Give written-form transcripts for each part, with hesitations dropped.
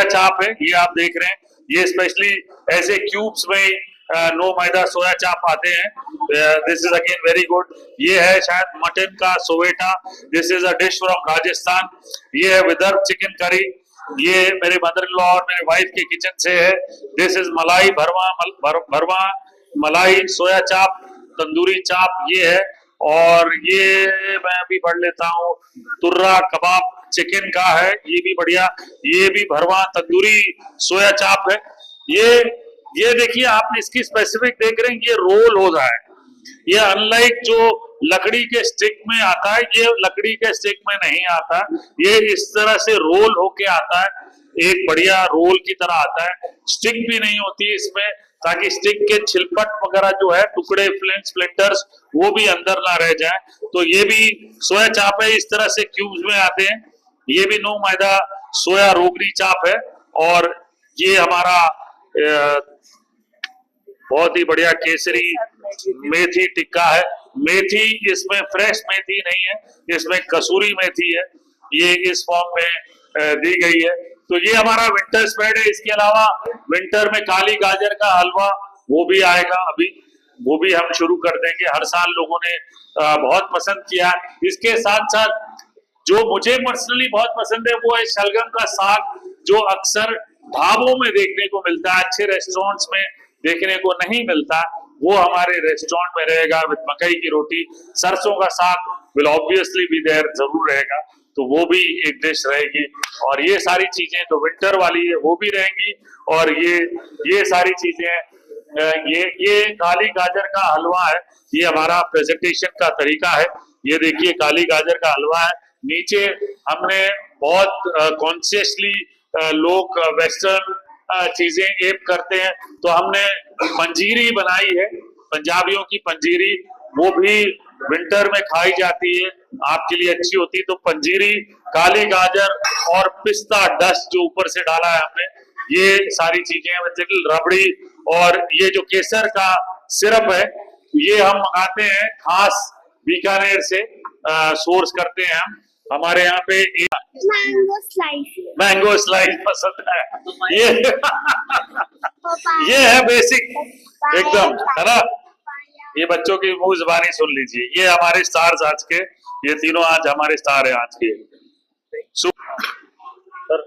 चाप है, ये आप देख रहे हैं, ये स्पेशली ऐसे क्यूब्स में नो मैदा सोया चाप आते हैं। This is again very good. ये है शायद मटन का सोवेटा। This is a dish from Rajasthan. ये है विदर्भ चिकन करी। ये मेरे मदर इन लॉ और मेरे वाइफ के किचन से है। दिस इज मलाई भरवा मलाई सोया चाप, तंदूरी चाप ये है। और ये मैं अभी पढ़ लेता हूँ, तुर्रा कबाब चिकन का है, ये भी बढ़िया। ये भी भरवा तंदूरी सोया चाप है। ये देखिए, आप इसकी स्पेसिफिक देख रहे हैं, ये रोल हो रहा है। ये अनलाइक जो लकड़ी के स्टिक में आता है, ये लकड़ी के स्टिक में नहीं आता, ये इस तरह से रोल होके आता है, एक बढ़िया रोल की तरह आता है। स्टिक भी नहीं होती इसमें, ताकि स्टिक के छिलपट वगैरह जो है, टुकड़े स्प्लिंटर्स, वो भी अंदर ना रह जाए। तो ये भी सोया चाप है, इस तरह से क्यूब्स में आते हैं। ये भी नो मैदा सोया रोगरी चाप है। और ये हमारा बहुत ही बढ़िया केसरी मेथी टिक्का है। मेथी इसमें फ्रेश मेथी नहीं है, इसमें कसूरी मेथी है, ये इस फॉर्म में दी गई है। तो ये हमारा विंटर स्प्रेड है। इसके अलावा विंटर में काली गाजर का हलवा, वो भी आएगा अभी, वो भी हम शुरू कर देंगे। हर साल लोगों ने बहुत पसंद किया। इसके साथ साथ जो मुझे पर्सनली बहुत पसंद है, वो है शलगम का साग, जो अक्सर ढाबों में देखने को मिलता है, अच्छे रेस्टोरेंट्स में देखने को नहीं मिलता। वो हमारे रेस्टोरेंट में रहेगा विद मकई की रोटी। सरसों का साग विल ऑब्वियसली भी देयर, जरूर रहेगा, तो वो भी एक डिश रहेगी। और ये सारी चीजें जो विंटर वाली है वो भी रहेंगी। और ये सारी चीजें, ये काली गाजर का हलवा है, ये हमारा प्रेजेंटेशन का तरीका है। ये देखिए काली गाजर का हलवा है। नीचे हमने बहुत कॉन्शियसली लोग वेस्टर्न चीजें एप करते हैं, तो हमने पंजीरी बनाई है, पंजाबियों की पंजीरी, वो भी विंटर में खाई जाती है, आपके लिए अच्छी होती है। तो पंजीरी, काली गाजर और पिस्ता डस्ट जो ऊपर से डाला है हमने, ये सारी चीजें, रबड़ी। और ये जो केसर का सिरप है, ये हम मंगाते हैं खास बीकानेर से, सोर्स करते हैं हम। हमारे यहाँ पे मैंगो स्लाइस पसंद है। ये है बेसिक एकदम, है ना। ये बच्चों की मुंह जुबानी सुन लीजिए। ये हमारे स्टार्स आज के, ये तीनों आज हमारे स्टार हैं आज के। सर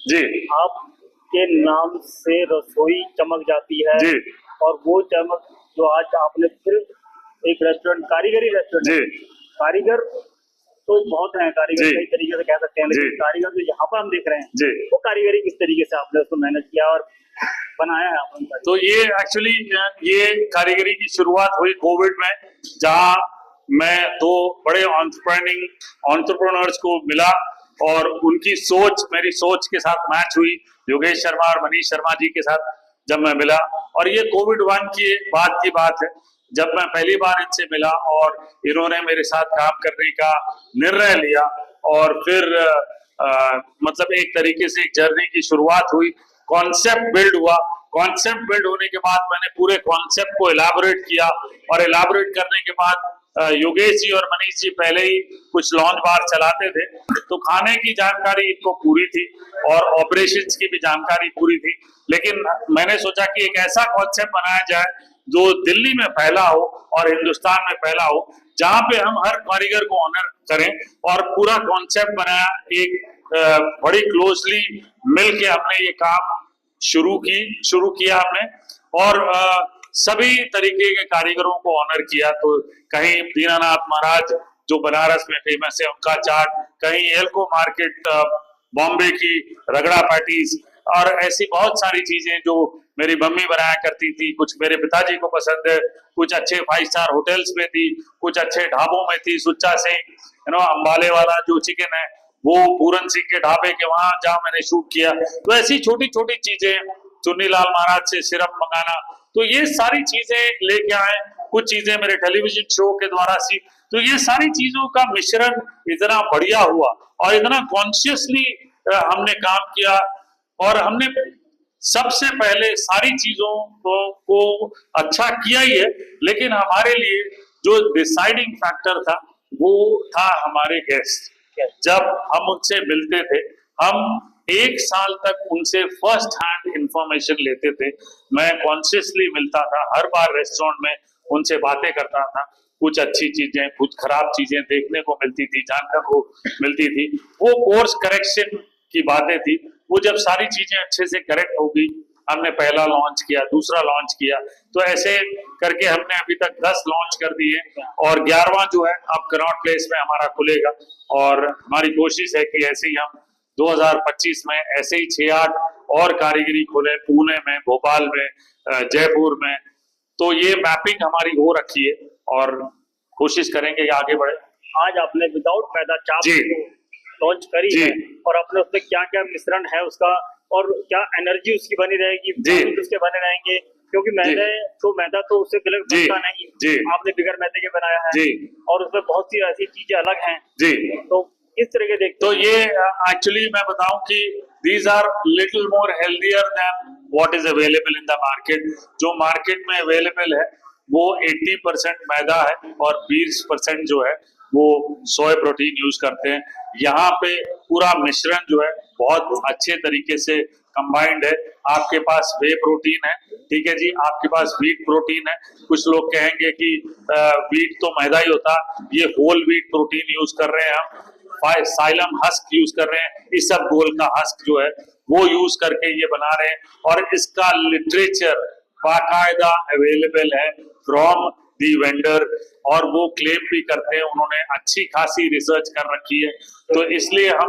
जी, आपके नाम से रसोई चमक जाती है जी, और वो चमक जो आज आपने फिर एक रेस्टोरेंट, कारीगरी रेस्टोरेंट, जी, कारीगर तो बहुत हैं, कारीगर जी, कई तरीके से कह सकते हैं, लेकिन जी, कारीगर जो यहाँ पर हम देख रहे हैं, जी, वो कारीगरी किस तरीके से आपने उसको मेहनत किया और बनाया है आपने? तो ये एक्चुअली ये कारीगरी की शुरुआत हुई कोविड में, जहाँ मैं दो बड़े एंटरप्रेन्योर्स को मिला और उनकी सोच मेरी सोच के साथ मैच हुई। योगेश शर्मा और मनीष शर्मा जी के साथ जब मैं मिला, और ये कोविड 1 की बात है, जब मैं पहली बार इनसे मिला और इन्होंने मेरे साथ काम करने का निर्णय लिया। और फिर मतलब एक तरीके से एक जर्नी की शुरुआत हुई, कॉन्सेप्ट बिल्ड हुआ। कॉन्सेप्ट बिल्ड होने के बाद मैंने पूरे कॉन्सेप्ट को इलाबोरेट किया, और इलाबोरेट करने के बाद योगेश जी और मनीष जी पहले ही कुछ लॉन्च बार चलाते थे, तो खाने की जानकारी इनको पूरी थी और ऑपरेशंस की भी जानकारी पूरी थी। लेकिन मैंने सोचा कि एक ऐसा कॉन्सेप्ट बनाया जाए जो दिल्ली में फैला हो और हिंदुस्तान में फैला हो, जहां पे हम हर कारीगर को ऑनर करें। और पूरा कॉन्सेप्ट बनाया, एक बड़ी क्लोजली मिलके हमने ये काम शुरू किया हमने, और सभी तरीके के कारीगरों को ऑनर किया। तो कहीं दीनानाथ महाराज जो बनारस में फेमस है उनका चाट, कहीं एल्को मार्केट बॉम्बे की रगड़ा पैटीज, और ऐसी बहुत सारी चीजें जो मेरी मम्मी बनाया करती थी, कुछ मेरे पिताजी को पसंद है, कुछ अच्छे 5 स्टार होटल्स में थी, कुछ अच्छे ढाबों में थी। सुच्चा सिंह अंबाले वाला जो चिकन है, वो पूरन सिंह के ढाबे के वहां जहाँ मैंने शूट किया। तो ऐसी छोटी छोटी चीजें, चुन्नीलाल महाराज से सिरप मंगाना, तो ये सारी चीजें लेके आए। कुछ चीजें मेरे टेलीविजन शो के द्वारा सी। तो ये सारी चीजों का मिश्रण इतना बढ़िया हुआ और इतना कॉन्शियसली हमने काम किया, और हमने सबसे पहले सारी चीजों को अच्छा किया ही है। लेकिन हमारे लिए जो डिसाइडिंग फैक्टर था वो था हमारे गेस्ट। जब हम उनसे मिलते थे, हम 1 साल तक उनसे फर्स्ट हैंड इंफॉर्मेशन लेते थे। मैं कॉन्शियसली मिलता था, हर बार रेस्टोरेंट में उनसे बातें करता था। कुछ अच्छी चीजें, कुछ खराब चीजें देखने को मिलती थी, जानने को मिलती थी। वो कोर्स करेक्शन की बातें थी। वो जब सारी चीजें अच्छे से करेक्ट हो गई, हमने पहला लॉन्च किया, दूसरा लॉन्च किया, तो ऐसे करके हमने अभी तक 10 लॉन्च कर दिए और 11वां जो है अब कनॉट प्लेस में हमारा खुलेगा। और हमारी कोशिश है कि ऐसे ही हम 2025 में ऐसे ही 6-8 और कारीगरी खोले, पुणे में, भोपाल में, जयपुर में। तो ये मैपिंग हमारी हो रखी है और कोशिश करेंगे कि आगे बढ़े। आज आपने विदाउट मैदा चाप जी। लॉन्च करी जी। है और आपने उसमें क्या क्या मिश्रण है उसका और क्या एनर्जी उसकी बनी रहेगी, जी। उसके बने रहेंगे, क्योंकि मैदा तो उससे बिल्कुल जी। बनता नहीं। जी। आपने बिगर मैदे के बनाया है। जी। और उसमें बहुत सी ऐसी चीजें अलग हैं। जी। तो किस तरह के देखते तो हैं? ये एक्चुअली मैं बताऊं कि these are little more healthier than what is available in the market. जो मार्केट में अवेलेबल है वो 80% मैदा है और 20% जो है वो सोया प्रोटीन यूज करते हैं। यहाँ पे पूरा मिश्रण जो है बहुत अच्छे तरीके से कंबाइंड है। आपके पास वे प्रोटीन है, ठीक है जी, आपके पास व्हीट प्रोटीन है। कुछ लोग कहेंगे कि व्हीट तो मैदा ही होता, ये होल व्हीट प्रोटीन यूज कर रहे हैं हम। साइलम हस्क यूज कर रहे हैं, इसबगोल का हस्क जो है वो यूज करके ये बना रहे हैं। और इसका लिटरेचर बाकायदा अवेलेबल है फ्रॉम दी वेंडर और वो क्लेम भी करते हैं, उन्होंने अच्छी खासी रिसर्च कर रखी है। तो इसलिए हम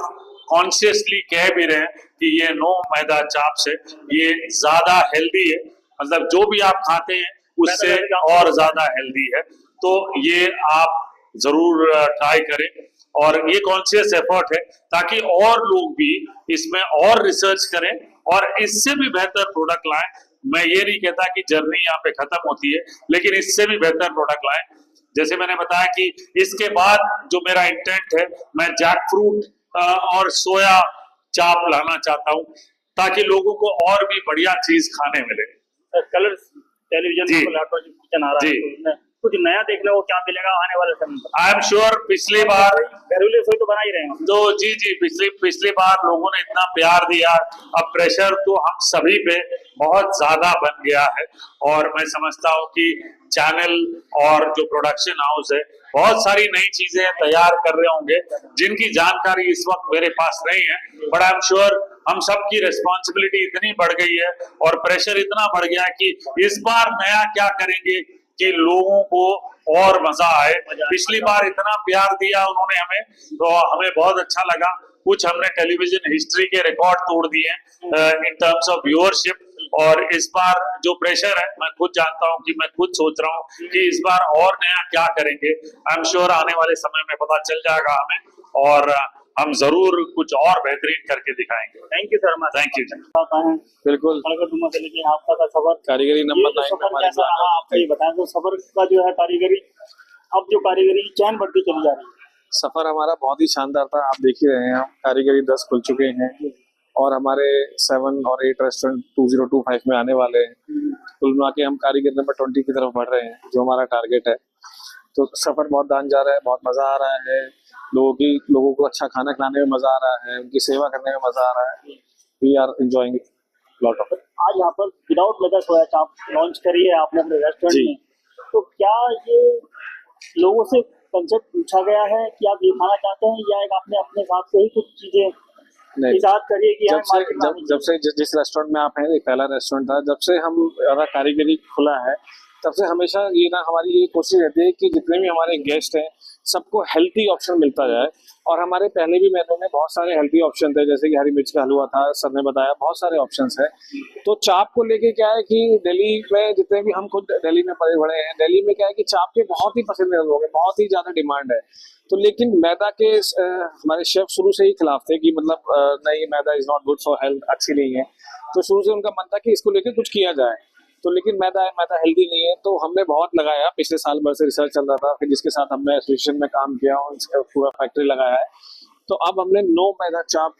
कॉन्शियसली कह भी रहे हैं कि ये नो मैदा चाप्स है, ये ज्यादा हेल्दी है। मतलब जो भी आप खाते हैं उससे और ज्यादा हेल्दी है। तो ये आप जरूर ट्राई करें और ये कॉन्शियस एफर्ट है ताकि और लोग भी इसमें और रिसर्च करें और इससे भी बेहतर प्रोडक्ट लाएं। मैं ये नहीं कहता कि जर्नी यहाँ पे खत्म होती है, लेकिन इससे भी बेहतर प्रोडक्ट लाएं। जैसे मैंने बताया कि इसके बाद जो मेरा इंटेंट है, मैं जैक फ्रूट और सोया चाप लाना चाहता हूँ ताकि लोगों को और भी बढ़िया चीज खाने मिले। कलर टेलीविजन जी। पर लैपटॉप किचन आ रहा है, जी। तो उसमें कुछ नया देखने को क्या मिलेगा आने वाले समय में? आई एम श्योर पिछली बार घरेलू रसोई तो बना ही रहे हैं। तो जी पिछली बार लोगों ने इतना प्यार दिया, अब प्रेशर तो हम सभी पे बहुत ज्यादा बन गया है। और मैं समझता हूँ कि चैनल और जो प्रोडक्शन हाउस है बहुत सारी नई चीजें तैयार कर रहे होंगे जिनकी जानकारी इस वक्त मेरे पास नहीं है। बट आई एम श्योर हम सबकी रिस्पॉन्सिबिलिटी इतनी बढ़ गई है और प्रेशर इतना बढ़ गया है कि इस बार नया क्या करेंगे कि लोगों को और मजा आए। पिछली बार इतना प्यार दिया उन्होंने हमें, तो हमें बहुत अच्छा लगा। कुछ हमने टेलीविजन हिस्ट्री के रिकॉर्ड तोड़ दिए इन टर्म्स ऑफ व्यूअरशिप। और इस बार जो प्रेशर है मैं खुद जानता हूं कि मैं खुद सोच रहा हूं कि इस बार और नया क्या करेंगे। आई एम श्योर आने वाले समय में पता चल जाएगा हमें और हम जरूर कुछ और बेहतरीन करके दिखाएंगे। Thank you sir. Thank you जी। बिल्कुल से लेके आपका का सफर कारीगरी नंबर 9 में सफर हमारे कैसा रहा आपका, ये बताएं। तो सफर का जो है कारीगरी, अब जो कारीगरी चैन बढ़ती चली जा रही है। सफर हमारा बहुत ही शानदार था। आप देख ही रहे हैं, हम कारीगरी 10 खुल चुके हैं और हमारे 7 और 8 रेस्टोरेंट 2025 में आने वाले हैं। कुल मिला के हम कारीगर नंबर 20 की तरफ बढ़ रहे हैं, जो हमारा टारगेट है। तो सफर बहुत दान जा रहा है, बहुत मजा आ रहा है। लोगों को अच्छा खाना खिलाने में मजा आ रहा है, उनकी सेवा करने में मजा आ रहा है। We are enjoying lot of. आज यहाँ पर विदाउट मैदा सोया चाप लॉन्च करी है आपने अपने रेस्टोरेंट में, तो क्या ये लोगों से कंसेप्ट पूछा गया है कि आप ये खाना चाहते हैं, या एक आपने अपने हिसाब से ही कुछ चीजें इजाद करिए कि जब से जिस रेस्टोरेंट में आप हैं, एक पहला रेस्टोरेंट था, जब से हमारा कारीगरी खुला है तब से हमेशा ये हमारी ये कोशिश रहती है कि जितने भी हमारे गेस्ट हैं सबको हेल्थी ऑप्शन मिलता जाए। और हमारे पहले भी मेनू में बहुत सारे हेल्थी ऑप्शन थे, जैसे कि हरी मिर्च का हलवा था, सर ने बताया, बहुत सारे ऑप्शंस हैं। तो चाप को लेके क्या है कि दिल्ली में जितने भी हम खुद दिल्ली में पले बड़े हैं, दिल्ली में क्या है कि चाप के बहुत ही पसंदीदा लोग हैं, बहुत ही ज्यादा डिमांड है। तो लेकिन मैदा के हमारे शेफ शुरू से ही खिलाफ थे कि मतलब नहीं, maida is not good for health, अच्छी नहीं है। तो शुरू से उनका मन था कि इसको लेकर कुछ किया जाए। तो लेकिन मैदा हेल्दी नहीं है। तो हमने बहुत लगाया, पिछले साल भर से रिसर्च चल रहा था, फिर जिसके साथ हमने एसोसिएशन में काम किया और पूरा फैक्ट्री लगाया है। तो अब हमने नो मैदा चाप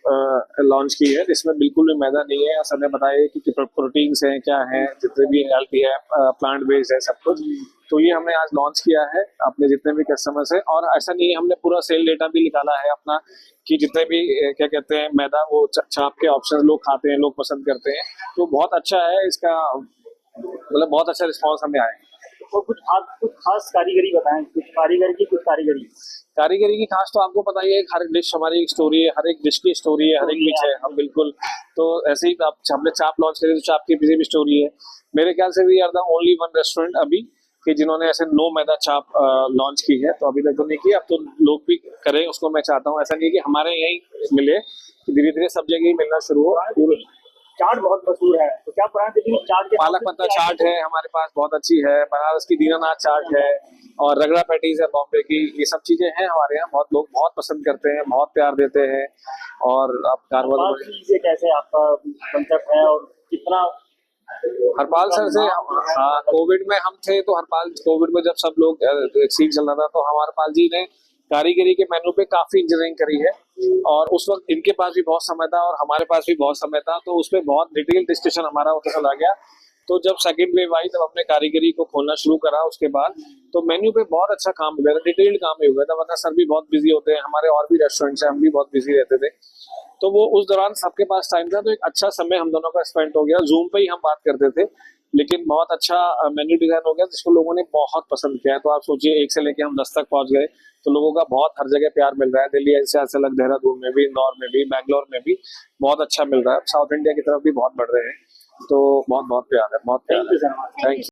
लॉन्च की है, इसमें बिल्कुल भी मैदा नहीं है। सर ने बताया कि प्रोटीन्स हैं क्या है, जितने भी हेल्थी है, प्लांट बेस्ड है सब कुछ। तो ये हमने आज लॉन्च किया है अपने जितने भी कस्टमर्स हैं। और ऐसा नहीं है, हमने पूरा सेल डेटा भी निकाला है अपना कि जितने भी क्या कहते हैं मैदा वो चाप के ऑप्शन लोग खाते हैं, लोग पसंद करते हैं। तो बहुत अच्छा है इसका, मतलब बहुत अच्छा रिस्पॉन्स हमें आया है। और कुछ खास कारीगरी बताएं, कुछ कारीगरी। कारीगरी की खास तो आपको पता ही है, हर डिश हमारी एक स्टोरी है, हर एक डिश की स्टोरी है, हर एक डिश है। हम बिल्कुल तो ऐसे ही हमने चाप लॉन्च करी तो चाप की पीछे भी स्टोरी है। मेरे ख्याल से we are the only one restaurant अभी कि जिन्होंने ऐसे नो मैदा चाप लॉन्च की है। तो अभी तक तो नहीं की, अब तो लोग भी करें उसको मैं चाहता हूँ। ऐसा नहीं कि हमारे यही मिले, धीरे धीरे सब जगह ही मिलना शुरू हो। चाट बहुत मशहूर है, तो क्या पुरानी दिल्ली में चाट के पालक पत्ता चाट है हमारे पास, बहुत अच्छी है। बनारस की दीनानाथ चाट है और रगड़ा पैटीज है बॉम्बे की। ये सब चीजें हैं हमारे यहाँ, बहुत लोग बहुत पसंद करते हैं, बहुत प्यार देते हैं। और आप कारवां से कैसे आपका कंसेप्ट है और कितना हरपाल सर से हाँ, कोविड में हम थे तो हरपाल, कोविड में जब सब लोग वैक्सीन चल रहा था तो हम हरपाल जी ने कारीगरी के मेन्यू पे काफी इंजीनियरिंग करी है। और उस वक्त इनके पास भी बहुत समय था और हमारे पास भी बहुत समय था, तो उसमें बहुत डिटेल डिस्कशन हमारा होता चला गया। तो जब सेकंड वेव आई तब हमने कारीगरी को खोलना शुरू करा उसके बाद, तो मेन्यू पे बहुत अच्छा काम हो गया था, डिटेल्ड काम ही हो गया था। वरना सर भी बहुत बिजी होते हैं, हमारे और भी रेस्टोरेंट्स हैं, हम भी बहुत बिजी रहते थे। तो वो उस दौरान सबके पास टाइम था, तो एक अच्छा समय हम दोनों का स्पेंड हो गया। जूम पे ही हम बात करते थे, लेकिन बहुत अच्छा मेन्यू डिजाइन हो गया जिसको लोगों ने बहुत पसंद किया है। तो आप सोचिए 1 से लेके हम 10 तक पहुंच गए, तो लोगों का बहुत हर जगह प्यार मिल रहा है। दिल्ली से अलग, देहरादून में भी, इंदौर में भी, बैंगलोर में भी बहुत अच्छा मिल रहा है। साउथ इंडिया की तरफ भी बहुत बढ़ रहे हैं। तो बहुत बहुत प्यार है, बहुत प्यार है। Thank you.